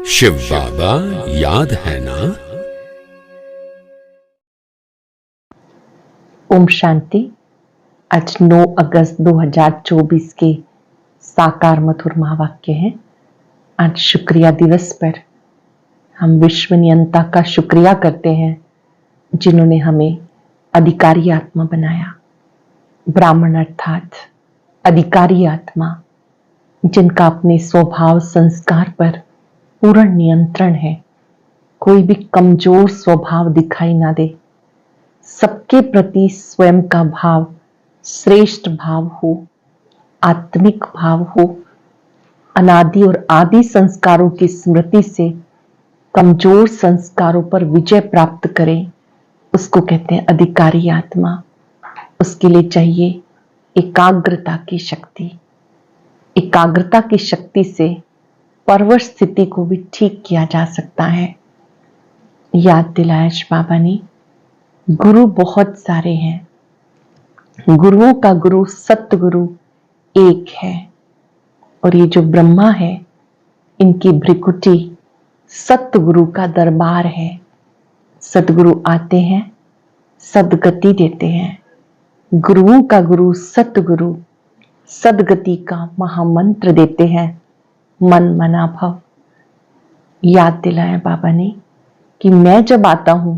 शिव बाबा याद है ना। ओम शांति। आज 9 अगस्त 2024 के साकार मधुर महावाक्य हैं। आज शुक्रिया दिवस पर हम विश्व नियंता का शुक्रिया करते हैं जिन्होंने हमें अधिकारी आत्मा बनाया। ब्राह्मण अर्थात अधिकारी आत्मा, जिनका अपने स्वभाव संस्कार पर पूर्ण नियंत्रण है। कोई भी कमजोर स्वभाव दिखाई ना दे, सबके प्रति स्वयं का भाव श्रेष्ठ भाव हो, आत्मिक भाव हो, अनादि और आदि संस्कारों की स्मृति से कमजोर संस्कारों पर विजय प्राप्त करें, उसको कहते हैं अधिकारी आत्मा। उसके लिए चाहिए एकाग्रता की शक्ति। एकाग्रता की शक्ति से परवश स्थिति को भी ठीक किया जा सकता है। याद दिलाया बाबा ने, गुरु बहुत सारे हैं, गुरुओं का गुरु सतगुरु एक है। और ये जो ब्रह्मा है, इनकी भ्रिकुटी सतगुरु का दरबार है। सतगुरु आते हैं, सदगति देते हैं। गुरुओं का गुरु सतगुरु सदगति का महामंत्र देते हैं, मन मना भव। याद दिलाया बाबा ने कि मैं जब आता हूं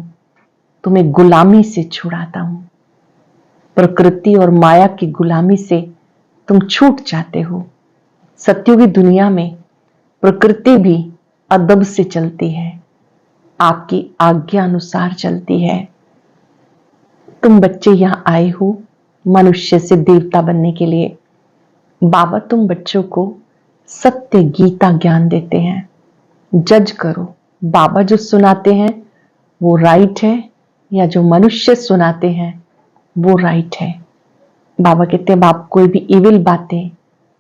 तो मैं गुलामी से छुड़ाता हूं। प्रकृति और माया की गुलामी से तुम छूट जाते हो। सत्युगी दुनिया में प्रकृति भी अदब से चलती है, आपकी आज्ञा अनुसार चलती है। तुम बच्चे यहां आए हो मनुष्य से देवता बनने के लिए। बाबा तुम बच्चों को सत्य गीता ज्ञान देते हैं। जज करो, बाबा जो सुनाते हैं वो राइट है या जो मनुष्य सुनाते हैं वो राइट है। बाबा कहते हैं आप कोई भी इविल बातें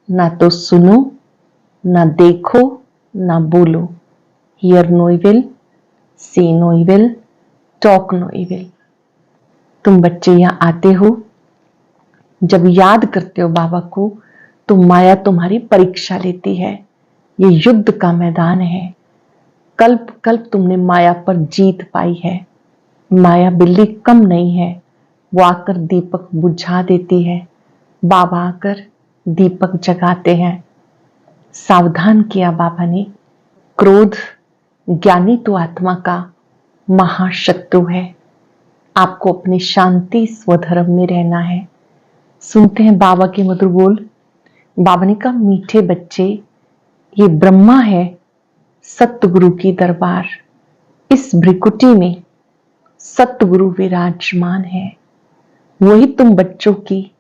ना तो सुनो, ना देखो, ना बोलो। Hear no evil, see no evil, talk no evil. तुम बच्चे यहां आते हो, जब याद करते हो बाबा को, तो माया तुम्हारी परीक्षा लेती है। ये युद्ध का मैदान है। कल्प कल्प तुमने माया पर जीत पाई है। माया बिल्ली कम नहीं है, वो आकर दीपक बुझा देती है। बाबा आकर दीपक जगाते हैं। सावधान किया बाबा ने, क्रोध ज्ञानी तो आत्मा का महाशत्रु है। आपको अपनी शांति स्वधर्म में रहना है। सुनते हैं बाबा के मधुर बोल। बाबा ने कहा मीठे बच्चे, ये ब्रह्मा है सतगुरु की दरबार। इस भ्रिकुटी में सतगुरु विराजमान है। वही तुम बच्चों की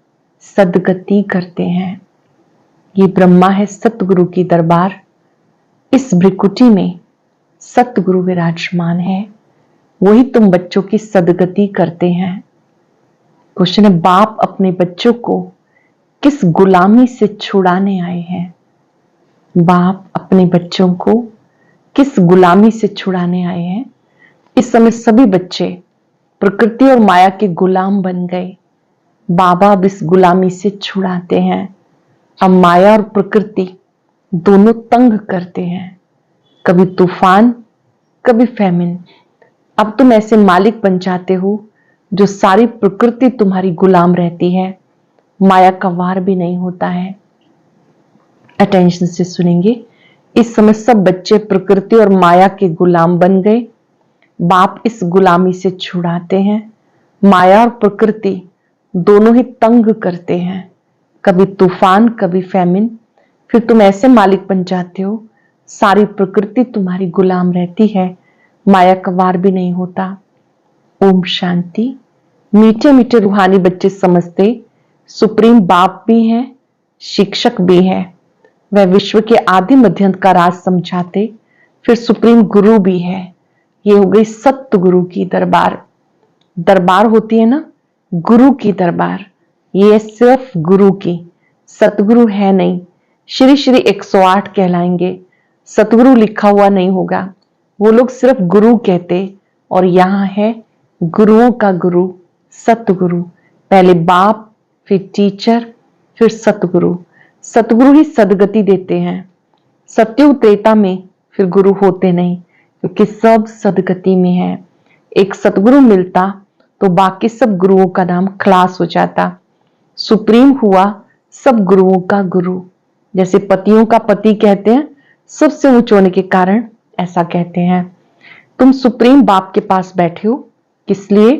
सदगति करते हैं। ये ब्रह्मा है सतगुरु की दरबार, इस भ्रिकुटी में सतगुरु विराजमान है। वही तुम बच्चों की सदगति करते हैं। क्वेश्चन है, बाप अपने बच्चों को किस गुलामी से छुड़ाने आए हैं? बाप अपने बच्चों को किस गुलामी से छुड़ाने आए हैं? इस समय सभी बच्चे प्रकृति और माया के गुलाम बन गए। बाबा अब इस गुलामी से छुड़ाते हैं। अब माया और प्रकृति दोनों तंग करते हैं, कभी तूफान, कभी फैमिन। अब तुम ऐसे मालिक बन जाते हो जो सारी प्रकृति तुम्हारी गुलाम रहती है, माया का वार भी नहीं होता है। अटेंशन से सुनेंगे। इस समय सब बच्चे प्रकृति और माया के गुलाम बन गए। बाप इस गुलामी से छुड़ाते हैं। माया और प्रकृति दोनों ही तंग करते हैं, कभी तूफान, कभी फैमिन। फिर तुम ऐसे मालिक बन जाते हो, सारी प्रकृति तुम्हारी गुलाम रहती है, माया का वार भी नहीं होता। ओम शांति। मीठे मीठे रूहानी बच्चे समझते सुप्रीम बाप भी है, शिक्षक भी है। वह विश्व के आदि मध्यंत का राज समझाते, फिर सुप्रीम गुरु भी है। ये हो गई सत्य गुरु की दरबार। दरबार होती है ना, गुरु की दरबार, ये सिर्फ गुरु की, सतगुरु है नहीं। श्री श्री 108 कहलाएंगे, सतगुरु लिखा हुआ नहीं होगा। वो लोग सिर्फ गुरु कहते, और यहां है गुरुओं का गुरु सतगुरु। पहले बाप, फिर टीचर, फिर सतगुरु। सतगुरु ही सदगति देते हैं। सत्युग त्रेता में फिर गुरु होते नहीं, क्योंकि सब सदगति में है। एक सतगुरु मिलता तो बाकी सब गुरुओं का नाम खलास हो जाता। सुप्रीम हुआ सब गुरुओं का गुरु। जैसे पतियों का पति कहते हैं, सबसे ऊंचे होने के कारण ऐसा कहते हैं। तुम सुप्रीम बाप के पास बैठे हो, किस लिए?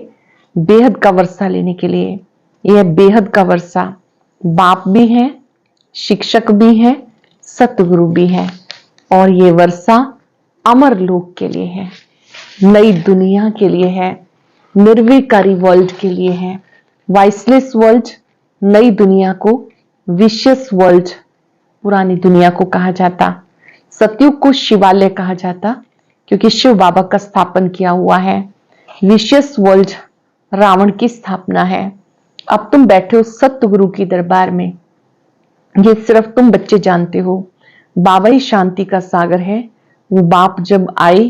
बेहद का वर्षा लेने के लिए। यह बेहद का वर्षा बाप भी है, शिक्षक भी है, सतगुरु भी है, और ये वर्षा अमर लोक के लिए है, नई दुनिया के लिए है, निर्विकारी वर्ल्ड के लिए है। वाइसलेस वर्ल्ड नई दुनिया को, विशियस वर्ल्ड पुरानी दुनिया को कहा जाता। सतयुग को शिवालय कहा जाता, क्योंकि शिव बाबा का स्थापन किया हुआ है। विशियस वर्ल्ड रावण की स्थापना है। अब तुम बैठे हो सतगुरु की दरबार में, ये सिर्फ तुम बच्चे जानते हो। बाबा ही शांति का सागर है। वो बाप जब आए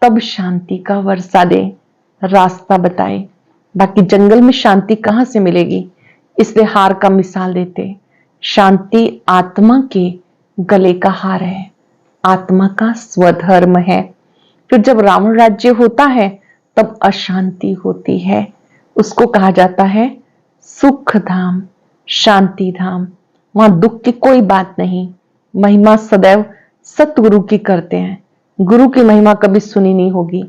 तब शांति का वर्षा दे, रास्ता बताए। बाकी जंगल में शांति कहां से मिलेगी? इसलिए हार का मिसाल देते। शांति आत्मा के गले का हार है, आत्मा का स्वधर्म है। फिर जब रावण राज्य होता है तब अशांति होती है। उसको कहा जाता है सुख धाम, शांति धाम। वहां दुख की कोई बात नहीं। महिमा सदैव सतगुरु की करते हैं। गुरु की महिमा कभी सुनी नहीं होगी।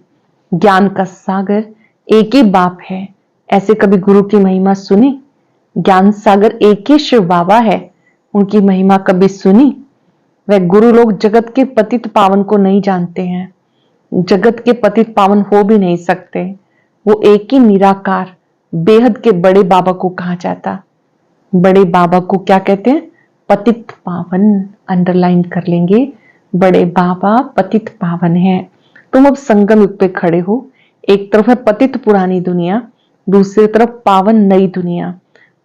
ज्ञान का सागर एक ही बाप है, ऐसे कभी गुरु की महिमा सुनी? ज्ञान सागर एक ही शिव बाबा है, उनकी महिमा कभी सुनी? वह गुरु लोग जगत के पतित पावन को नहीं जानते हैं, जगत के पतित पावन हो भी नहीं सकते। वो एक ही निराकार बेहद के बड़े बाबा को कहा जाता। बड़े बाबा को क्या कहते हैं? पतित पावन। अंडरलाइन कर लेंगे, बड़े बाबा पतित पावन है। तुम अब संगम युग पे खड़े हो। एक तरफ है पतित पुरानी दुनिया, दूसरी तरफ पावन नई दुनिया।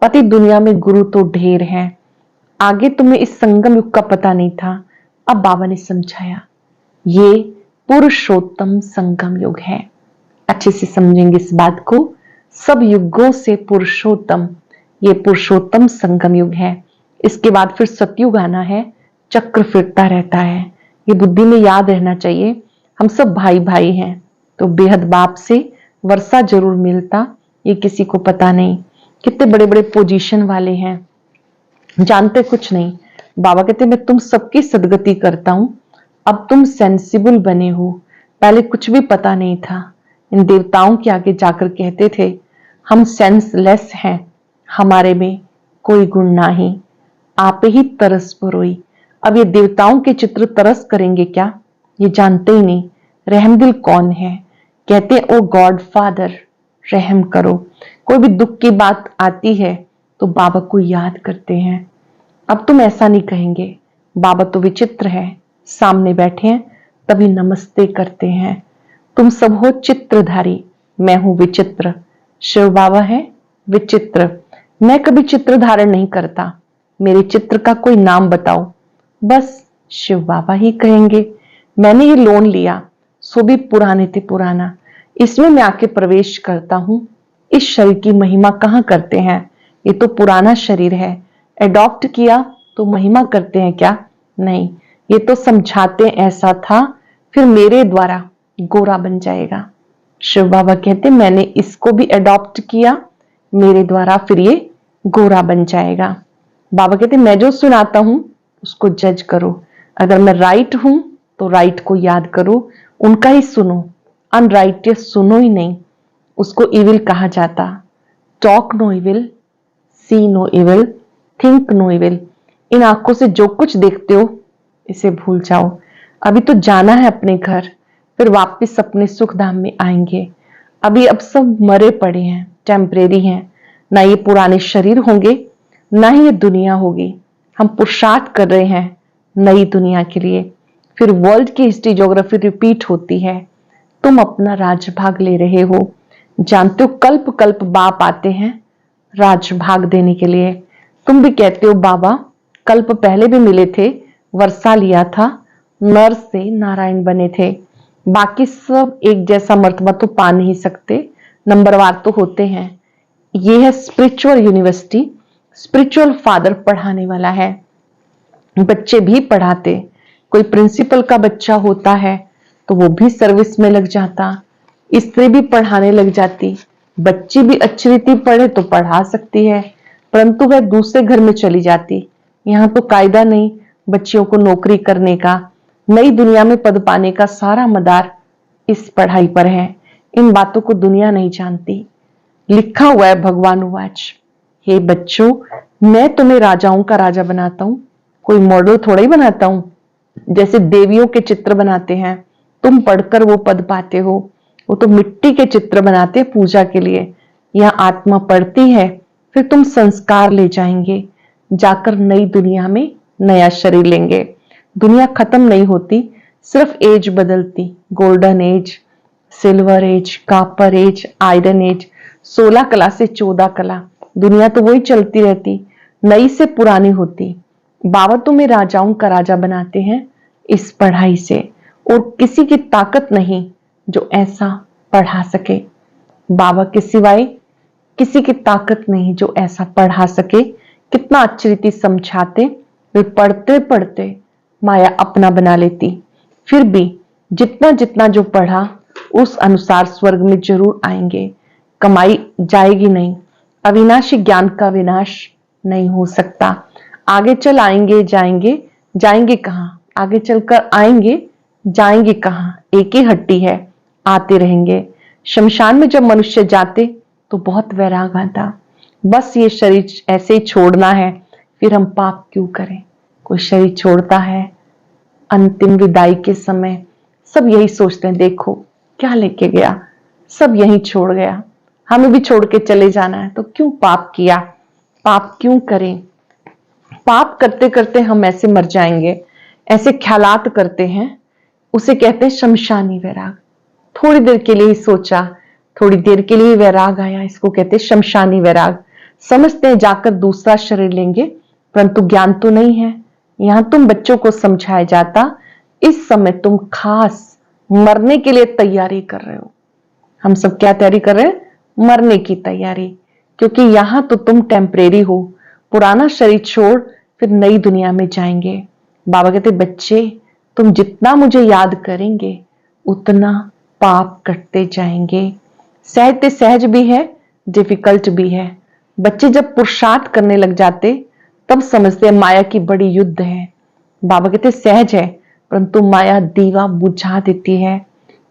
पतित दुनिया में गुरु तो ढेर है। आगे तुम्हें इस संगम युग का पता नहीं था, अब बाबा ने समझाया। ये पुरुषोत्तम संगम युग है। अच्छे से समझेंगे इस बात को। सब युगों से पुरुषोत्तम, ये पुरुषोत्तम संगम युग है। इसके बाद फिर सतयुग आना है, चक्र फिरता रहता है। ये बुद्धि में याद रहना चाहिए। हम सब भाई भाई हैं, तो बेहद बाप से वर्षा जरूर मिलता, ये किसी को पता नहीं। कितने बड़े बड़े पोजीशन वाले हैं, जानते कुछ नहीं। बाबा कहते मैं तुम सबकी सदगति करता हूं। अब तुम सेंसिबल बने हो, पहले कुछ भी पता नहीं था। इन देवताओं के आगे जाकर कहते थे हम सेंसलेस हैं, हमारे में कोई गुण नहीं, आप ही तरस परोई। अब ये देवताओं के चित्र तरस करेंगे क्या? ये जानते ही नहीं रहमदिल कौन है। कहते ओ गॉड फादर रहम करो। कोई भी दुख की बात आती है तो बाबा को याद करते हैं। अब तुम ऐसा नहीं कहेंगे, बाबा तो विचित्र है, सामने बैठे हैं तभी नमस्ते करते हैं। तुम सब हो चित्रधारी, मैं हूं विचित्र। शिव बाबा है विचित्र। मैं कभी चित्र धारण नहीं करता, मेरे चित्र का कोई नाम बताओ, बस शिव बाबा ही कहेंगे। मैंने ये लोन लिया, सो भी पुराने थे पुराना, इसमें मैं आके प्रवेश करता हूं। इस शरीर की महिमा कहां करते हैं? ये तो पुराना शरीर है। एडॉप्ट किया तो महिमा करते हैं क्या? नहीं, ये तो समझाते ऐसा था, फिर मेरे द्वारा गोरा बन जाएगा। शिव बाबा कहते मैंने इसको भी एडॉप्ट किया, मेरे द्वारा फिर ये गोरा बन जाएगा। बाबा कहते मैं जो सुनाता हूं उसको जज करो। अगर मैं राइट हूं तो राइट को याद करो, उनका ही सुनो। अनराइटियस सुनो ही नहीं, उसको इविल कहा जाता। Talk no evil, see no evil, think no evil. इन आंखों से जो कुछ देखते हो इसे भूल जाओ। अभी तो जाना है अपने घर, फिर वापस अपने सुख धाम में आएंगे। अभी अब सब मरे पड़े हैं, टेम्परेरी हैं। ना ये पुराने शरीर होंगे, ना ही ये दुनिया होगी। हम पुरुषार्थ कर रहे हैं नई दुनिया के लिए। फिर वर्ल्ड की हिस्ट्री ज्योग्राफी रिपीट होती है। तुम अपना राजभाग ले रहे हो। जानते हो कल्प कल्प बाप आते हैं राजभाग देने के लिए। तुम भी कहते हो बाबा कल्प पहले भी मिले थे, वर्षा लिया था, नर से नारायण बने थे। बाकी सब एक जैसा मर्तबा तो पा नहीं सकते, नंबरवार तो होते हैं। ये है स्पिरिचुअल यूनिवर्सिटी, स्पिरिचुअल फादर पढ़ाने वाला है। बच्चे भी पढ़ाते, कोई प्रिंसिपल का बच्चा होता है तो वो भी सर्विस में लग जाता, स्त्री भी पढ़ाने लग जाती, बच्ची भी अच्छी रीति पढ़े तो पढ़ा सकती है, परंतु वह दूसरे घर में चली जाती। यहाँ तो कायदा नहीं बच्चियों को नौकरी करने का, नई दुनिया में पद पाने का सारा मदार इस पढ़ाई पर है। इन बातों को दुनिया नहीं जानती। लिखा हुआ है भगवान वाच, हे बच्चों, मैं तुम्हें राजाओं का राजा बनाता हूं, कोई मॉडल थोड़ा ही बनाता हूं। जैसे देवियों के चित्र बनाते हैं, तुम पढ़कर वो पद पाते हो, वो तो मिट्टी के चित्र बनाते हैं पूजा के लिए। यहाँ आत्मा पढ़ती है, फिर तुम संस्कार ले जाएंगे, जाकर नई दुनिया में नया शरीर लेंगे। दुनिया खत्म नहीं होती, सिर्फ एज बदलती। Golden age, silver age, copper age, iron age, 16 कला से 14 कला, दुनिया तो वही चलती रहती, नई से पुरानी होती। बाबा तुम्हें राजाओं का राजा बनाते हैं इस पढ़ाई से, और किसी की ताकत नहीं जो ऐसा पढ़ा सके। बाबा के सिवाय किसी की ताकत नहीं जो ऐसा पढ़ा सके। कितना अच्छी रीति समझाते, वे पढ़ते पढ़ते माया अपना बना लेती। फिर भी जितना जितना जो पढ़ा उस अनुसार स्वर्ग में जरूर आएंगे, कमाई जाएगी नहीं। अविनाशी ज्ञान का विनाश नहीं हो सकता। आगे चल आएंगे जाएंगे, जाएंगे कहाँ? आगे चलकर आएंगे, जाएंगे कहाँ? एक ही हट्टी है, आते रहेंगे। शमशान में जब मनुष्य जाते तो बहुत वैराग आता, बस ये शरीर ऐसे ही छोड़ना है, फिर हम पाप क्यों करें। कोई शरीर छोड़ता है अंतिम विदाई के समय, सब यही सोचते हैं, देखो क्या लेके गया, सब यही छोड़ गया, हमें भी छोड़ के चले जाना है, तो क्यों पाप किया, पाप क्यों करें। पाप करते करते हम ऐसे मर जाएंगे, ऐसे ख्यालात करते हैं, उसे कहते हैं शमशानी वैराग। थोड़ी देर के लिए ही सोचा, थोड़ी देर के लिए वैराग आया, इसको कहते हैं शमशानी वैराग। समझते हैं जाकर दूसरा शरीर लेंगे, परंतु ज्ञान तो नहीं है। यहां तुम बच्चों को समझाया जाता, इस समय तुम खास मरने के लिए तैयारी कर रहे हो। हम सब क्या तैयारी कर रहे हैं? मरने की तैयारी, क्योंकि यहां तो तुम टेम्परेरी हो, पुराना शरीर छोड़ फिर नई दुनिया में जाएंगे। बाबा कहते बच्चे, तुम जितना मुझे याद करेंगे उतना पाप करते जाएंगे। सहज सहज भी है, डिफिकल्ट भी है। बच्चे जब पुरुषार्थ करने लग जाते तब समझते हैं माया की बड़ी युद्ध है। बाबा कहते सहज है, परंतु माया दीवा बुझा देती है।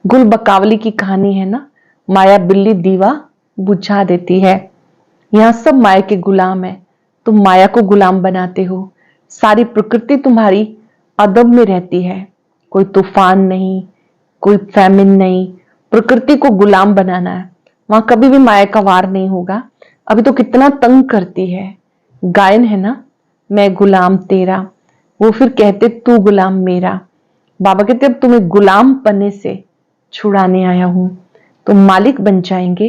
गुल बकावली की कहानी है ना, माया बिल्ली दीवा बुझा देती है। यहाँ सब माया के गुलाम है, तुम माया को गुलाम बनाते हो। सारी प्रकृति तुम्हारी अदब में रहती है, कोई तूफान नहीं, कोई फैमिन नहीं, प्रकृति को गुलाम बनाना है। वहां कभी भी माया का वार नहीं होगा। अभी तो कितना तंग करती है, गायन है ना, मैं गुलाम तेरा, वो फिर कहते तू गुलाम मेरा। बाबा कहते अब तुम्हें गुलाम पन्ने से छुड़ाने आया हूं, तुम मालिक बन जाएंगे,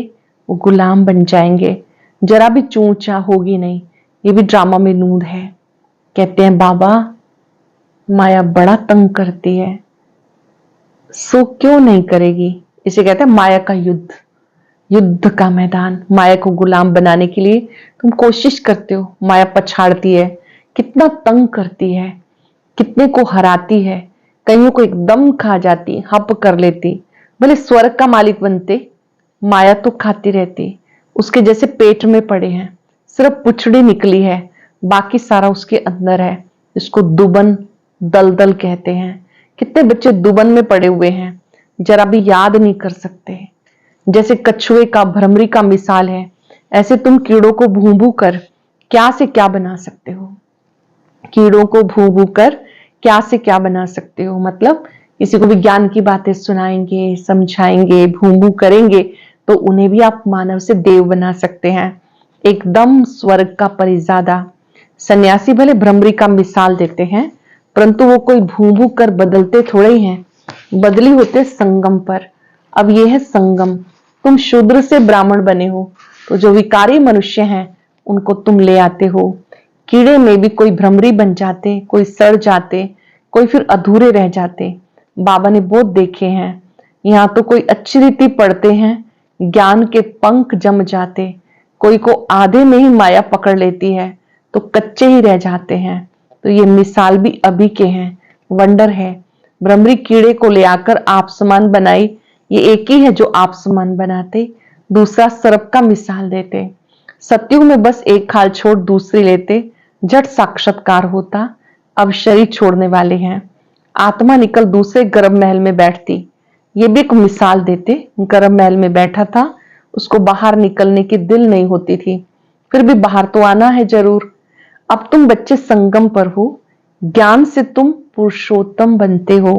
वो गुलाम बन जाएंगे, जरा भी चूचा होगी नहीं। ये भी ड्रामा में नूंद है। कहते हैं बाबा माया बड़ा तंग करती है, सो क्यों नहीं करेगी। इसे कहते हैं माया का युद्ध, युद्ध का मैदान। माया को गुलाम बनाने के लिए तुम कोशिश करते हो, माया पछाड़ती है, कितना तंग करती है, कितने को हराती है, कईयों को एकदम खा जाती, हप कर लेती। भले स्वर्ग का मालिक बनते, माया तो खाती रहती। उसके जैसे पेट में पड़े हैं, सिर्फ पुछड़ी निकली है, बाकी सारा उसके अंदर है। इसको दुबन दलदल कहते हैं। कितने बच्चे दुबन में पड़े हुए हैं, जरा भी याद नहीं कर सकते। जैसे कछुए का भ्रमरी का मिसाल है, ऐसे तुम कीड़ों को भू भू कर क्या से क्या बना सकते हो। कीड़ों को भू भू कर क्या से क्या बना सकते हो, मतलब किसी को भी ज्ञान की बातें सुनाएंगे, समझाएंगे, भू भू करेंगे तो उन्हें भी आप मानव से देव बना सकते हैं, एकदम स्वर्ग का परिजादा। सन्यासी भले भ्रमरी का मिसाल देते हैं, परंतु वो कोई भू भू कर बदलते थोड़े ही हैं, बदली होते संगम पर। अब ये है संगम, तुम शूद्र से ब्राह्मण बने हो, तो जो विकारी मनुष्य हैं उनको तुम ले आते हो। कीड़े में भी कोई भ्रमरी बन जाते, कोई सड़ जाते, कोई फिर अधूरे रह जाते। बाबा ने बहुत देखे हैं। यहाँ तो कोई अच्छी रीति पढ़ते हैं, ज्ञान के पंख जम जाते, कोई को आधे में ही माया पकड़ लेती है तो कच्चे ही रह जाते हैं। तो ये मिसाल भी अभी के हैं, वंडर है। भ्रमरी कीड़े को ले आकर आप समान बनाई, ये एक ही है जो आप समान बनाते। दूसरा सर्प का मिसाल देते। सतयुग में बस एक खाल छोड़ दूसरी लेते, झट साक्षात्कार होता। अब शरीर छोड़ने वाले हैं, आत्मा निकल दूसरे गर्भ महल में बैठती। ये भी एक मिसाल देते। गर्भ महल में बैठा था, उसको बाहर निकलने की दिल नहीं होती थी, फिर भी बाहर तो आना है जरूर। अब तुम बच्चे संगम पर हो, ज्ञान से तुम पुरुषोत्तम बनते हो।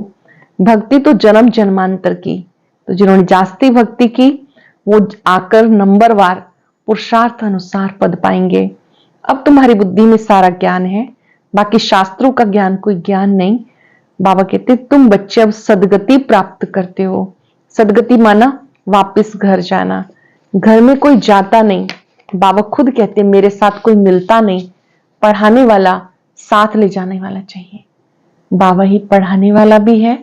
भक्ति तो जन्म जन्मांतर की, तो जिन्होंने जास्ती भक्ति की वो आकर नंबरवार पुरुषार्थ अनुसार पद पाएंगे। अब तुम्हारी बुद्धि में सारा ज्ञान है, बाकी शास्त्रों का ज्ञान कोई ज्ञान नहीं। बाबा कहते तुम बच्चे अब सदगति प्राप्त करते हो। सदगति माना वापस घर जाना। घर में कोई जाता नहीं, बाबा खुद कहते मेरे साथ कोई मिलता नहीं, पढ़ाने वाला साथ ले जाने वाला चाहिए। बाबा ही पढ़ाने वाला भी है,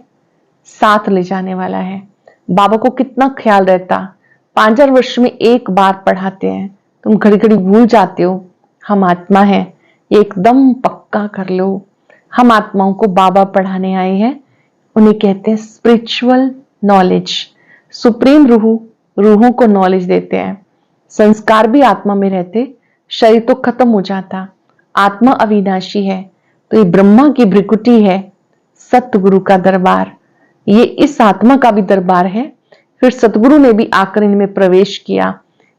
साथ ले जाने वाला है। बाबा को कितना ख्याल रहता, 5 वर्ष में एक बार पढ़ाते हैं, तुम घड़ी घड़ी भूल जाते हो हम आत्मा है, ये एकदम पक्का कर लो। हम आत्माओं को बाबा पढ़ाने आए हैं, उन्हें कहते हैं स्पिरिचुअल नॉलेज। सुप्रीम रूहों को नॉलेज देते हैं। संस्कार भी आत्मा में रहते, शरीर तो खत्म हो जाता। आत्मा अविनाशी है, तो ये ब्रह्मा की भ्रिकुटी है, सतगुरु का दरबार। ये इस आत्मा का भी दरबार है। फिर सतगुरु ने भी आकर इनमें प्रवेश किया।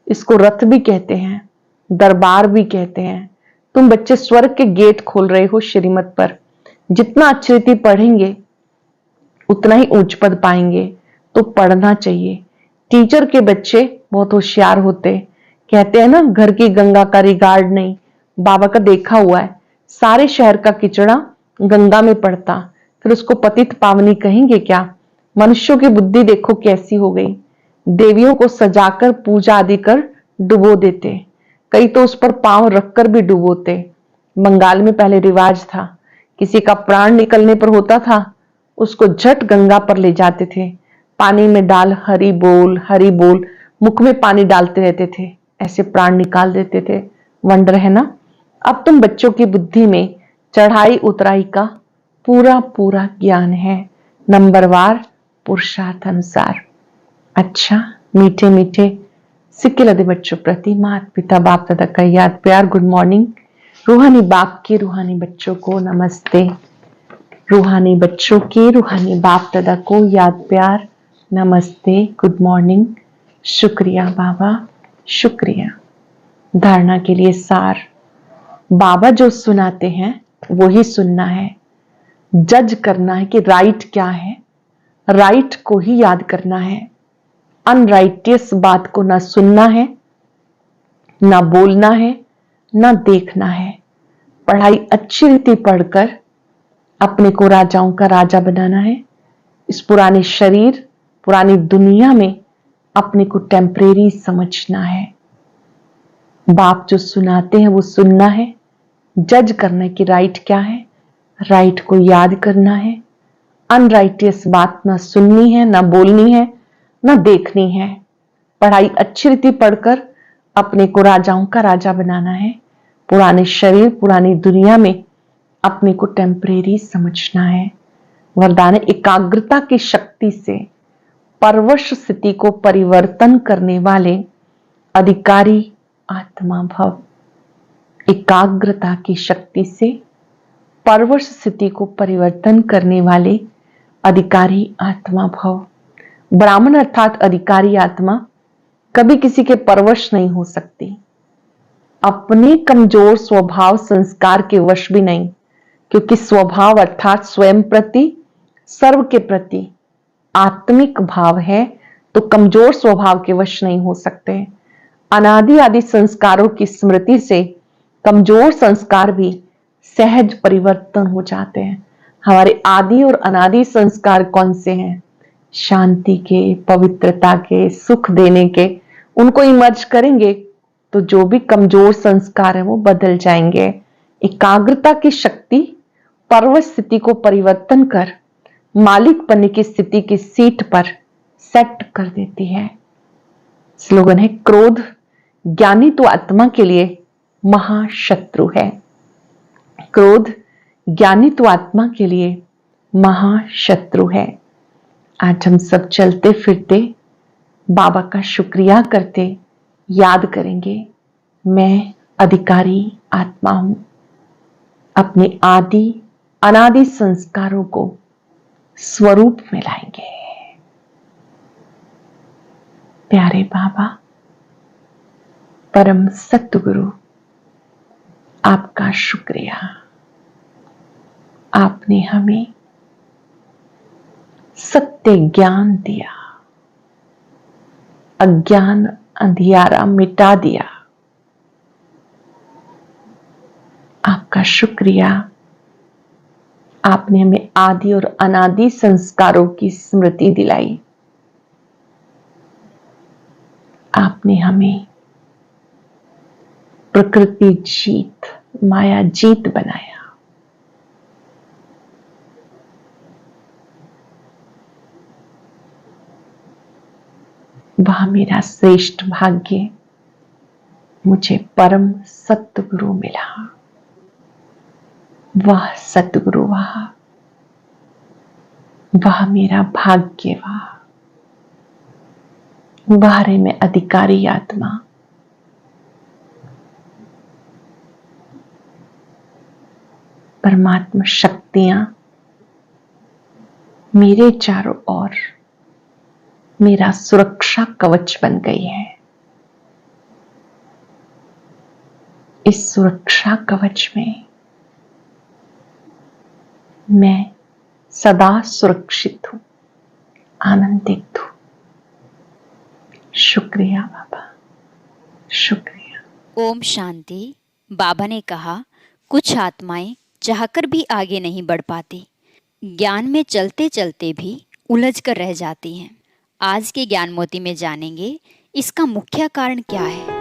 इसको रथ भी कहते हैं, दरबार भी कहते हैं। तुम बच्चे स्वर्ग के गेट खोल रहे हो श्रीमत पर। जितना अच्छी रीति पढ़ेंगे उतना ही उच्च पद पाएंगे, तो पढ़ना चाहिए। टीचर के बच्चे बहुत होशियार होते, कहते हैं ना घर की गंगा का रिगार्ड नहीं। बाबा का देखा हुआ है, सारे शहर का किचड़ा गंगा में पड़ता, फिर उसको पतित पावनी कहेंगे क्या? मनुष्यों की बुद्धि देखो कैसी हो गई। देवियों को सजाकर पूजा आदि कर डुबो देते, कई तो उस पर पांव रखकर भी डुबोते। बंगाल में पहले रिवाज था, किसी का प्राण निकलने पर होता था, उसको झट गंगा पर ले जाते थे, पानी में डाल हरि बोल, मुख में पानी डालते रहते थे, ऐसे प्राण निकाल देते थे। वंडर है ना। अब तुम बच्चों की बुद्धि में चढ़ाई उतराई का पूरा पूरा ज्ञान है, नंबरवार पुरुषार्थ अनुसार। अच्छा, मीठे मीठे सिक्के लदे बच्चों प्रति माता पिता बाप दादा का याद प्यार गुड मॉर्निंग। रूहानी बाप के रूहानी बच्चों को नमस्ते। रूहानी बच्चों के रूहानी बाप दादा को याद प्यार नमस्ते, गुड मॉर्निंग। शुक्रिया बाबा, शुक्रिया। धारणा के लिए सार, बाबा जो सुनाते हैं वो ही सुनना है। जज करना है कि राइट क्या है, राइट को ही याद करना है। अनराइटियस बात को ना सुनना है, ना बोलना है, ना देखना है। पढ़ाई अच्छी रीति पढ़कर अपने को राजाओं का राजा बनाना है। इस पुराने शरीर पुरानी दुनिया में अपने को टेम्परेरी समझना है। बाप जो सुनाते हैं वो सुनना है। जज करना कि राइट क्या है, राइट को याद करना है। अनराइटियस बात ना सुननी है, ना बोलनी है, ना देखनी है। पढ़ाई अच्छी रीति पढ़कर अपने को राजाओं का राजा बनाना है। पुराने शरीर पुरानी दुनिया में अपने को टेम्परेरी समझना है। वरदान एकाग्रता की शक्ति से परवश स्थिति को परिवर्तन करने वाले अधिकारी आत्मा भव। एकाग्रता की शक्ति से परवश स्थिति को परिवर्तन करने वाले अधिकारी आत्मा भव। ब्राह्मण अर्थात अधिकारी आत्मा कभी किसी के परवश नहीं हो सकती, अपने कमजोर स्वभाव संस्कार के वश भी नहीं, क्योंकि स्वभाव अर्थात स्वयं प्रति सर्व के प्रति आत्मिक भाव है, तो कमजोर स्वभाव के वश नहीं हो सकते। अनादि आदि संस्कारों की स्मृति से कमजोर संस्कार भी सहज परिवर्तन हो जाते हैं। हमारे आदि और अनादि संस्कार कौन से हैं? शांति के, पवित्रता के, सुख देने के। उनको इमर्ज करेंगे तो जो भी कमजोर संस्कार है वो बदल जाएंगे। एकाग्रता की शक्ति पर्वत स्थिति को परिवर्तन कर मालिक बनने की स्थिति की सीट पर सेट कर देती है। स्लोगन है, क्रोध ज्ञानी तो आत्मा के लिए महाशत्रु है। क्रोध ज्ञानी तो आत्मा के लिए महाशत्रु है। आज हम सब चलते फिरते बाबा का शुक्रिया करते याद करेंगे, मैं अधिकारी आत्मा हूं। अपने आदि अनादि संस्कारों को स्वरूप में लाएंगे। प्यारे बाबा, परम सतगुरु, आपका शुक्रिया। आपने हमें सत्य ज्ञान दिया, अज्ञान अंधियारा मिटा दिया। आपका शुक्रिया, आपने हमें आदि और अनादि संस्कारों की स्मृति दिलाई। आपने हमें प्रकृति जीत, माया जीत बनाया। वह मेरा श्रेष्ठ भाग्य, मुझे परम सतगुरु मिला। वह सतगुरु, वह मेरा भाग्य, वह रे मैं अधिकारी आत्मा। परमात्मा शक्तियां मेरे चारों ओर मेरा सुरक्षा कवच बन गई है। इस सुरक्षा कवच में मैं सदा सुरक्षित हूं, आनंदित हूं। शुक्रिया बाबा, शुक्रिया। ओम शांति। बाबा ने कहा, कुछ आत्माएं चाहकर भी आगे नहीं बढ़ पाती, ज्ञान में चलते चलते भी उलझ कर रह जाती हैं। आज के ज्ञान मोती में जानेंगे इसका मुख्य कारण क्या है।